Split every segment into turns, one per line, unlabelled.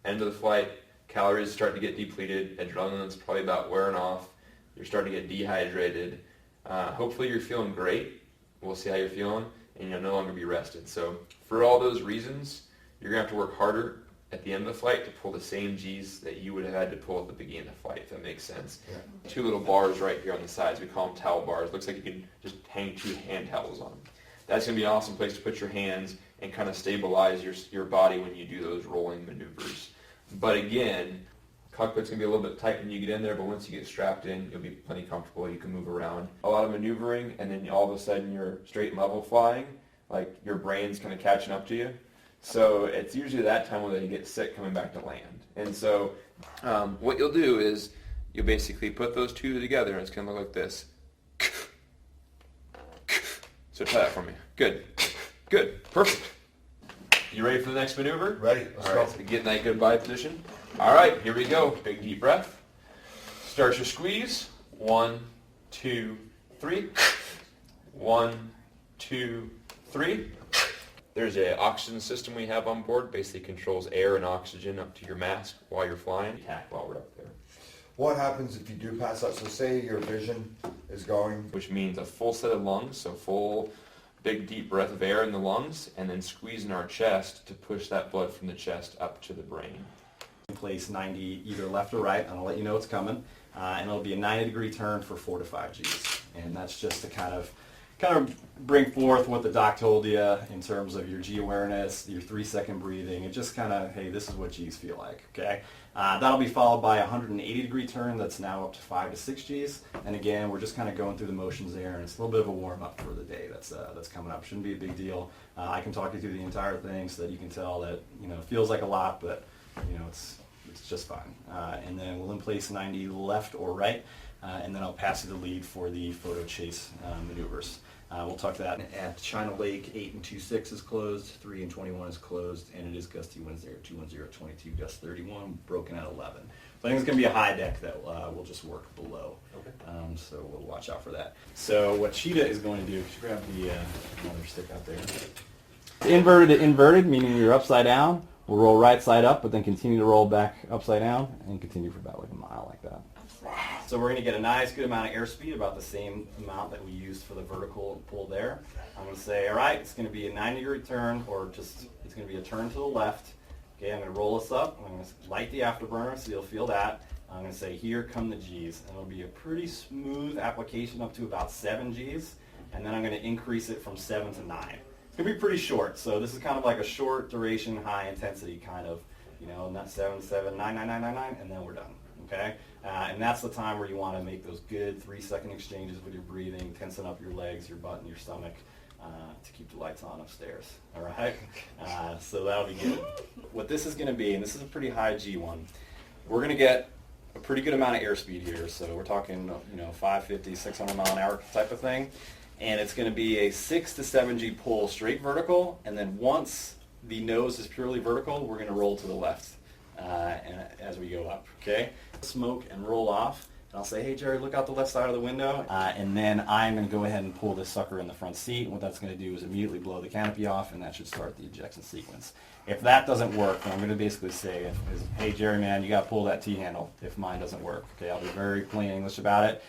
end of the flight, calories start to get depleted, adrenaline's probably about wearing off, you're starting to get dehydrated. Hopefully you're feeling great. We'll see how you're feeling, and you'll no longer be rested. So for all those reasons, you're going to have to work harder at the end of the flight to pull the same G's that you would have had to pull at the beginning of the flight, if that makes sense. Yeah. 2 little bars right here on the sides. We call them towel bars. Looks like you can just hang 2 hand towels on them. That's going to be an awesome place to put your hands and kind of stabilize your body when you do those rolling maneuvers. But again, cockpit's going to be a little bit tight when you get in there, but once you get strapped in, you'll be plenty comfortable. You can move around. A lot of maneuvering, and then all of a sudden you're straight and level flying, like your brain's kind of catching up to you. So it's usually that time when you get sick coming back to land. And so what you'll do is you'll basically put those 2 together, and it's going to look like this. So try that for me. Good. Good. Perfect. You ready for the next maneuver?
Ready. Let's go.
So get in that goodbye position. All right, here we go. Big deep breath. Start your squeeze. 1, 2, 3. 1, 2, 3. There's an oxygen system we have on board. Basically controls air and oxygen up to your mask while you're flying. Attack while we're up there.
What happens if you do pass out? So say your vision is going.
Which means a full set of lungs, so full big deep breath of air in the lungs, and then squeezing our chest to push that blood from the chest up to the brain.
Place 90 either left or right, and I'll let you know it's coming. And it'll be a 90-degree turn for 4 to 5 Gs. And that's just to kind of bring forth what the doc told you in terms of your G awareness, your 3-second breathing, and just kind of, hey, this is what Gs feel like, okay? That'll be followed by a 180-degree turn that's now up to 5 to 6 Gs. And again, we're just kind of going through the motions there, and it's a little bit of a warm-up for the day that's coming up. Shouldn't be a big deal. I can talk you through the entire thing so that you can tell that, it feels like a lot, but, it's just fine. And then we'll in place 90 left or right, and then I'll pass you the lead for the photo chase maneuvers. We'll talk to that.
At China Lake, 8 and 2.6 is closed, 3 and 21 is closed, and it is gusty winds there, 210 at 22, gust 31, broken at 11.
So I think it's going to be a high deck that we'll just work below.
Okay.
So we'll watch out for that. So what Cheetah is going to do, could you grab the another stick out there? Inverted to inverted, meaning you're upside down. We'll roll right side up, but then continue to roll back upside down and continue for about like a mile like that. So we're going to get a nice good amount of airspeed, about the same amount that we used for the vertical pull there. I'm going to say, all right, it's going to be a 90-degree turn, or just it's going to be a turn to the left. Okay, I'm going to roll this up. I'm going to light the afterburner so you'll feel that. I'm going to say, here come the Gs. And it'll be a pretty smooth application up to about 7 Gs. And then I'm going to increase it from 7 to 9. It's going to be pretty short. So this is kind of like a short duration, high intensity kind of, not 7, 7, 9, 9, 9, 9, 9, and then we're done. Okay? And that's the time where you want to make those good 3-second exchanges with your breathing, tensing up your legs, your butt, and your stomach to keep the lights on upstairs. All right? So that'll be good. What this is going to be, and this is a pretty high G one, we're going to get a pretty good amount of airspeed here. So we're talking, 550, 600 mile an hour type of thing. And it's going to be a 6 to 7 G pull straight vertical. And then once the nose is purely vertical, we're going to roll to the left and as we go up. Okay? Smoke and roll off. And I'll say, hey, Jerry, look out the left side of the window. And then I'm going to go ahead and pull this sucker in the front seat. And what that's going to do is immediately blow the canopy off, and that should start the ejection sequence. If that doesn't work, then I'm going to basically say, hey, Jerry, man, you got to pull that T-handle if mine doesn't work. Okay, I'll be very plain English about it.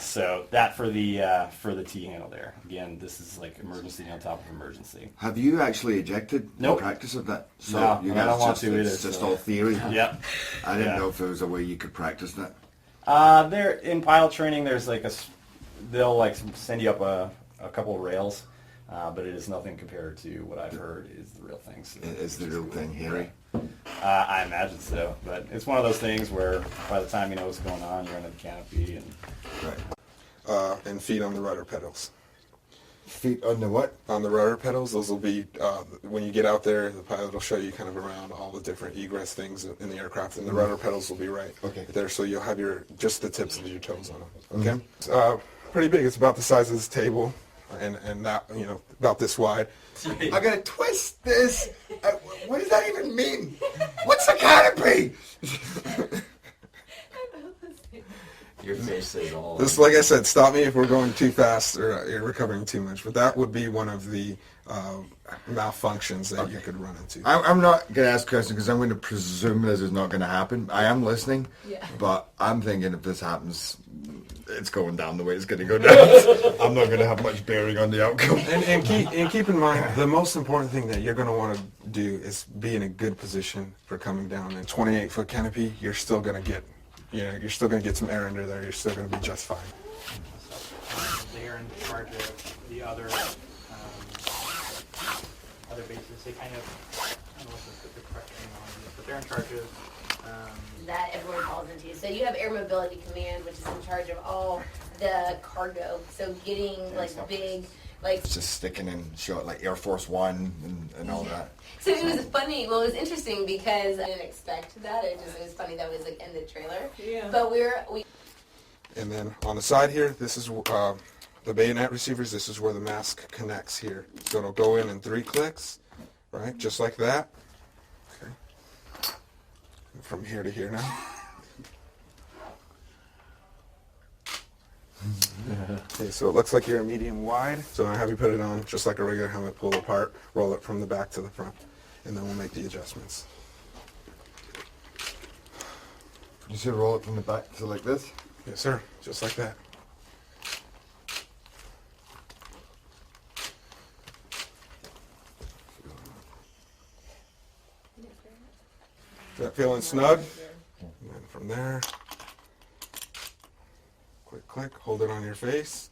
So that for the T-handle there. Again, this is like emergency on top of emergency.
Have you actually ejected
Nope.
practice of that? So
No,
you
I
guys
don't want
just,
to either.
it's just all theory?
Yep.
I didn't
Yeah.
know if there was a way you could practice that.
There in pilot training, there's they'll like send you up a couple of rails, but it is nothing compared to what I've heard is the real thing. So
Is the real thing, Harry?
I imagine so, but it's one of those things where by the time you know what's going on, you're under the canopy and.
Right.
And feet on the rudder pedals.
Feet on the what?
On the rudder pedals, those will be, when you get out there, the pilot will show you kind of around all the different egress things in the aircraft, and the rudder pedals will be right there, so you'll have just the tips of your toes on them. Okay? It's pretty big. It's about the size of this table, and that, about this wide.
I gotta twist this. What does that even mean? What's the canopy?
Your face is all...
This, like I said, stop me if we're going too fast or you're recovering too much, but that would be one of the malfunctions that you could run into.
I'm not going to ask a question because I'm going to presume this is not going to happen. I am listening, but I'm thinking if this happens, it's going down the way it's going to go down. I'm not going to have much bearing on the outcome.
And keep in mind, the most important thing that you're going to want to do is be in a good position for coming down. In 28-foot canopy, you're still going to get, you're still going to get some air under there. You're still going to be just fine.
They're in charge of the other bases. They kind of, I don't know what the correct name on it, but they're in charge of
that everyone falls into. So you have Air Mobility Command, which is in charge of all the cargo. So getting big,
It's just sticking in, show it like Air Force One and all that.
So it was funny. Well, it was interesting because I didn't expect that. It was funny that it was like in the trailer. Yeah. But we.
And then on the side here, this is the bayonet receivers. This is where the mask connects here. So it'll go in 3 clicks, right? Just like that. Okay. From here to here now. Okay, so it looks like you're a medium wide. So I have you put it on just like a regular helmet, pull it apart, roll it from the back to the front, and then we'll make the adjustments.
You say roll it from the back to like this?
Yes, sir. Just like that. Is that feeling snug? And then from there, click, hold it on your face.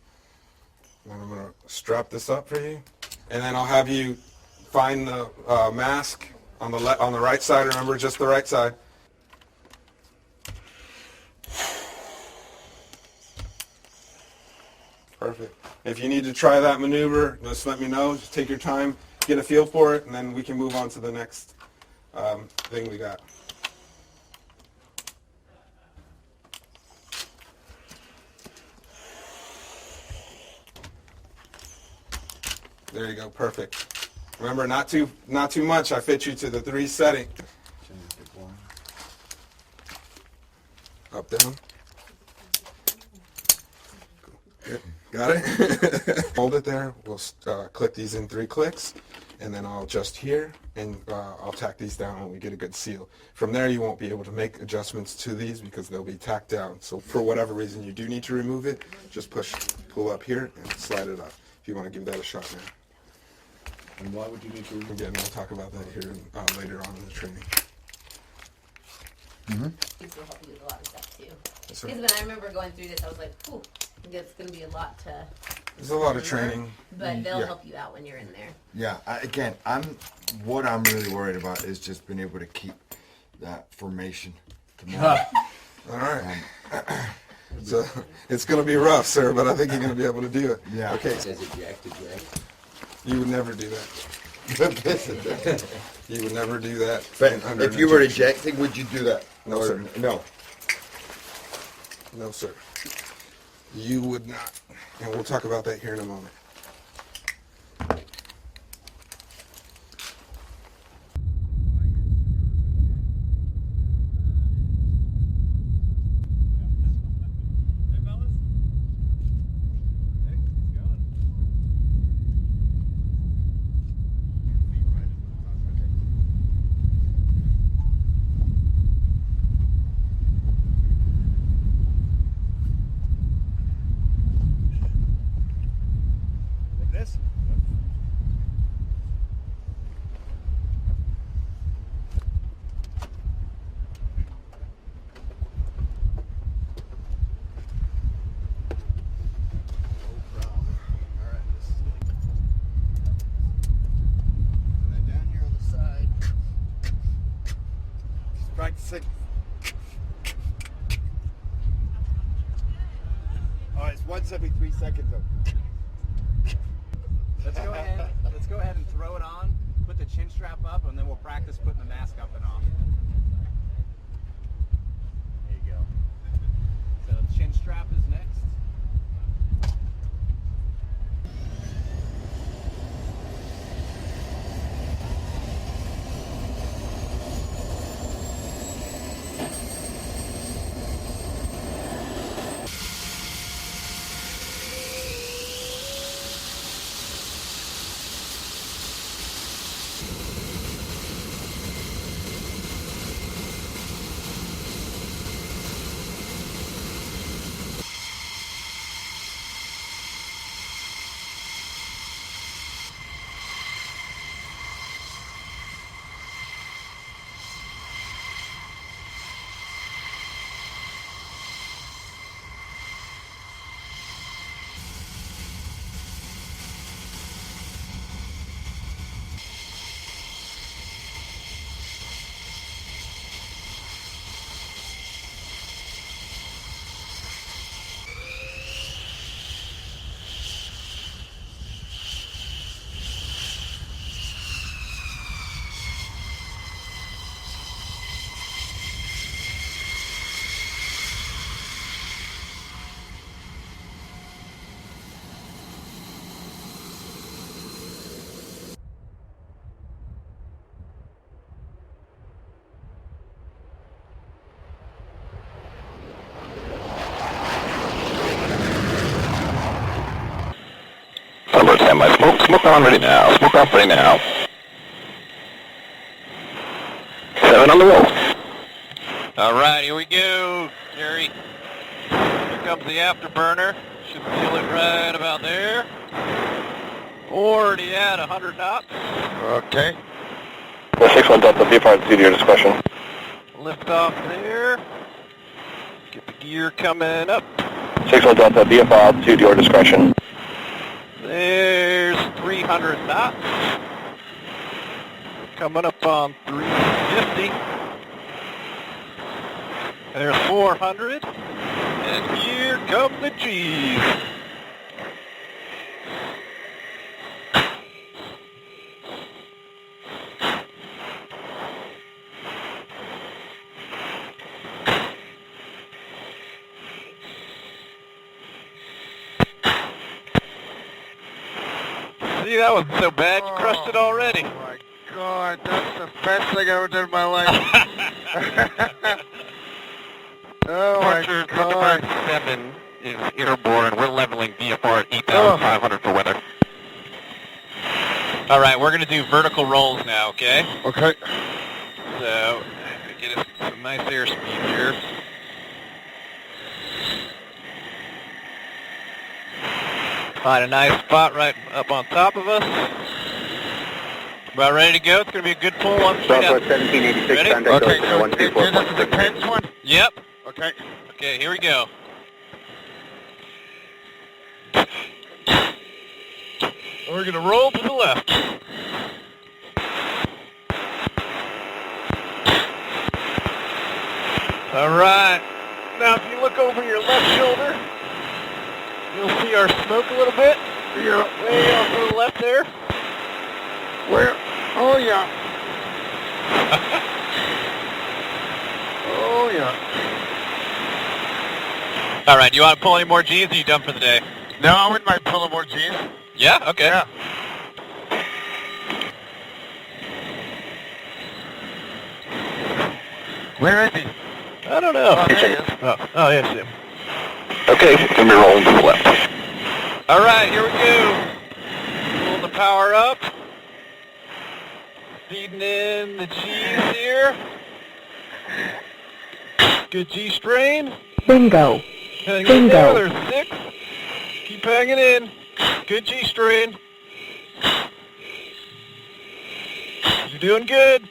And then I'm going to strap this up for you. And then I'll have you find the mask on the right side. Remember, just the right side. Perfect. If you need to try that maneuver, just let me know. Just take your time, get a feel for it, and then we can move on to the next thing we got. There you go, perfect. Remember, not too much. I fit you to the 3 setting. Up, down. Good. Got it? Hold it there. We'll click these in 3 clicks, and then I'll adjust here, and I'll tack these down when we get a good seal. From there, you won't be able to make adjustments to these because they'll be tacked down. So for whatever reason you do need to remove it, just pull up here, and slide it up if you want to give that a shot now.
And why would you need to remove
Again, we'll talk about that here later on in the training.
These will help you with a lot of stuff too.
Yes, sir.
Because when I remember going through this, I was like, "Ooh, it's going to be a lot to."
There's a lot of training.
But they'll help you out when you're in there.
Yeah. What I'm really worried about is just being able to keep that formation tomorrow.
All right. So it's going to be rough, sir, but I think you're going to be able to do it.
Yeah.
Okay.
Says eject, eject.
You would never do that. You would never do that. under
If
an
you were
ejection.
ejecting, would you do that?
No,
Or-
sir.
No.
No, sir. You would not. And we'll talk about that here in a moment.
Practicing. Oh, it's once every 3 seconds though.
Let's go ahead and throw it on, put the chin strap up, and then we'll practice putting the mask up and off. There you go. So the chin strap is next.
Thunderbird, stand by. Smoke on, ready now. Smoke off, ready now. 7 on the roll.
All right, here we go, Jerry. Here comes the afterburner. Should feel it right about there. Already at 100 knots.
Okay. 61 Delta, VFR to your discretion.
Lift off there. Get the gear coming up.
61 Delta, VFR altitude, your discretion.
There's 300 knots. Coming up on 350. There's 400. And here come the G's. See, that wasn't so bad. You crushed it already.
Oh my God, that's the best thing I ever did in my life. Oh my God.
Thunderbird 7 is airborne. We're leveling VFR at 8,500 for weather. All right, we're going to do vertical rolls now, okay?
Okay.
So, get us some nice airspeed here. Find a nice spot right up on top of us. About ready to go. It's going to be a good pull on straight up.
1786,
Ready?
Okay, so this is the tense one?
Yep.
Okay.
Okay, here we go. We're going to roll to the left. All right. Now, if you look over your left shoulder, you'll see our smoke a little bit.
Yeah.
Way off to the left there.
Where? Oh yeah. Oh yeah.
All right, do you want to pull any more G's, or are you done for the day?
No, I wouldn't mind pulling more G's.
Yeah? Okay.
Yeah. Where is he?
I don't know.
Oh, there he is.
Oh, yes, Jim.
Okay, it's going to be rolling to the left.
All right, here we go. Pulling the power up. Feeding in the G's here. Good G strain.
Bingo.
Hang in
Bingo.
there, there's 6. Keep hanging in. Good G strain. You're doing good.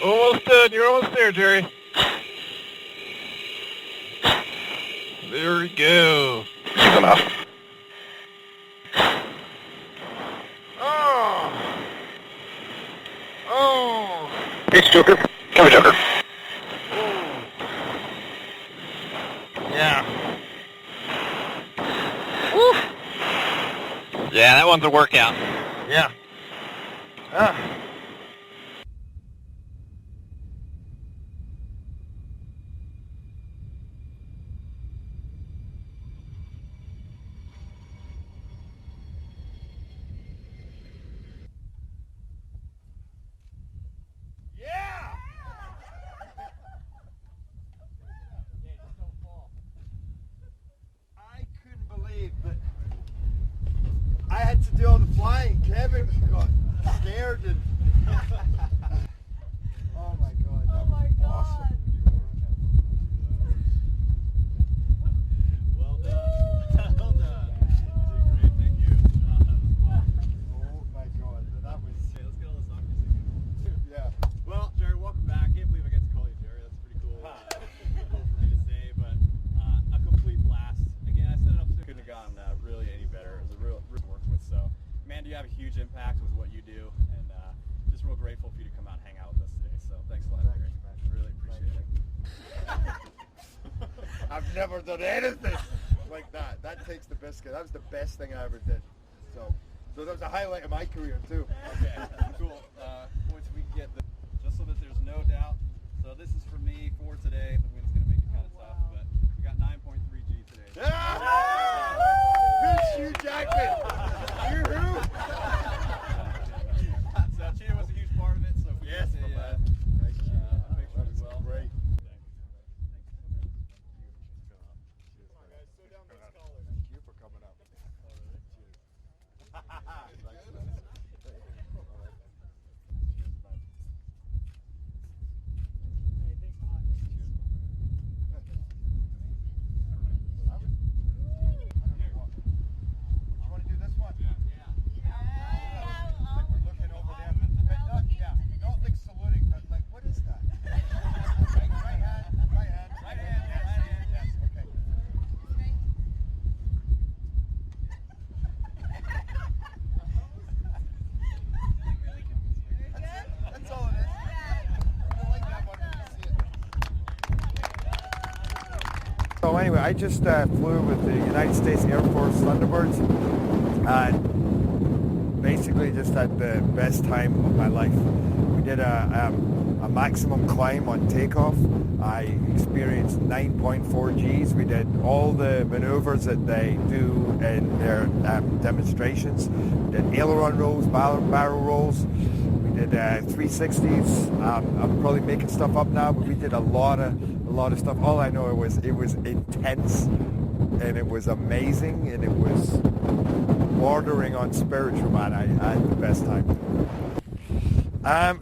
Almost done. You're almost there, Jerry. There we go.
He's enough.
Oh. Oh.
It's Joker. Cover Joker.
Yeah.
Woo. Yeah, that one's a workout.
Yeah. Ah. I couldn't believe that I had to do all the flying. Kevin got scared and oh my God, that was awesome.
Well done. Well done. You did great. Thank you.
Oh my God, that was
Okay, let's get all this off your
yeah.
Well, Jerry, welcome back. Can't believe I get to call you Jerry. That's pretty cool. Cool for me to say, but a complete blast. Again, I set it up so it couldn't have gone really any better. It was a real to work with. So, man, you have a huge impact with what you do, and just real grateful for you to come out and hang out with us today. So, thanks a lot, Jerry. Really appreciate it.
I've never done anything like that. That takes the biscuit. That was the best thing I ever did. So that was a highlight of my career too.
Okay, cool. Once we get the, just so that there's no doubt. So this is for me for today. The wind's gonna make it kind of tough, but we got 9.3 G today.
Yeah! Who's Hugh Jackman? Yoo-hoo!
So Cheetah was a huge part of it. So if we
Yes,
get
my
a
man.
picture as well.
Great.
Come on, guys. So down this
So anyway, I just flew with the United States Air Force Thunderbirds, and basically just had the best time of my life. We did a maximum climb on takeoff. I experienced 9.4 Gs. We did all the maneuvers that they do in their demonstrations. We did aileron rolls, barrel rolls. We did 360s. I'm probably making stuff up now, but we did a lot of stuff. All I know it was intense, and it was amazing, and it was bordering on spiritual, man. I had the best time.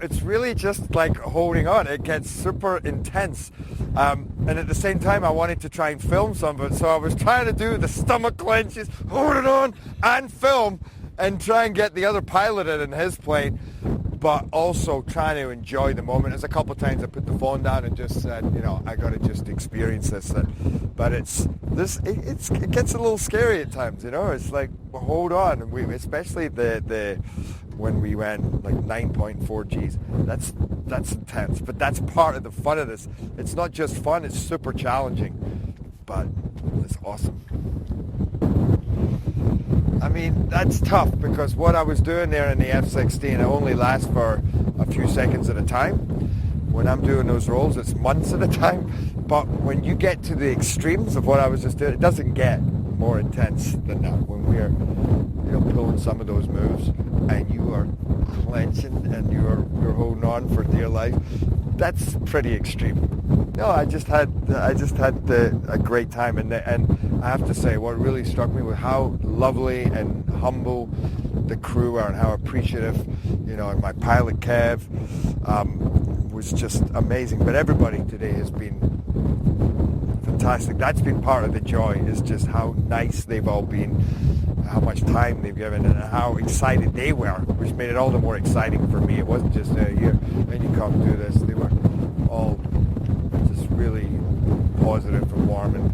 It's really just like holding on. It gets super intense. And at the same time, I wanted to try and film some of it. So I was trying to do the stomach clenches, hold it on, and film, and try and get the other pilot in his plane, but also trying to enjoy the moment. There's a couple of times I put the phone down and just said, I got to just experience this. But it gets a little scary at times, It's like, well, hold on. And especially when we went like 9.4 Gs, that's intense. But that's part of the fun of this. It's not just fun, it's super challenging. But it's awesome. I mean, that's tough because what I was doing there in the F-16, it only lasts for a few seconds at a time. When I'm doing those rolls, it's months at a time. But when you get to the extremes of what I was just doing, it doesn't get more intense than that. When we're pulling some of those moves and you are clenching and you're holding on for dear life, that's pretty extreme. No, I just had a great time, and I have to say, what really struck me was how lovely and humble the crew are, and how appreciative, and my pilot Kev was just amazing. But everybody today has been fantastic. That's been part of the joy, is just how nice they've all been, how much time they've given, and how excited they were, which made it all the more exciting for me. It wasn't just here, and you come do this. They were all just really positive and warm, and